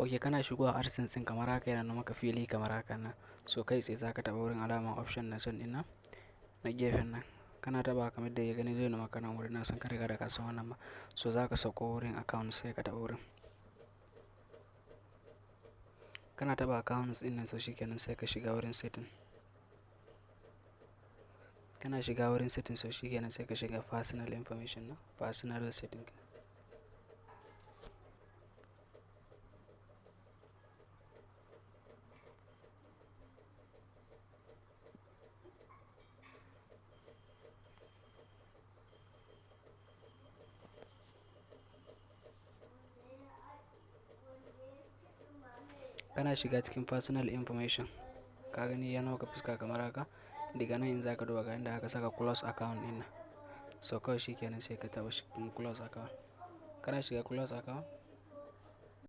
Ok, kana shigowa AdSense ɗin kamar haka yana maka fili kamar haka nan. So kai sai za ka taɓa wurin alamar option na can ɗin nan na gefen nan. Kana taɓa kamar da ya gani zai nuna maka nan wurin na san ka riga da ka san wannan ba. So za ka sauko wurin account sai ka taɓa wurin. Kana taɓa accounts ɗin nan so shikenan sai ka shiga wurin setting. Kana shiga wurin setting so shikenan sai ka shiga personal information na personal setting. Kana shiga cikin personal information. Ka gani ya maka fuska kamar haka. Daga nan in za ka duba ga inda aka saka close account ɗin nan. So kawai shikenan sai ka taɓa close account. Kana shiga close account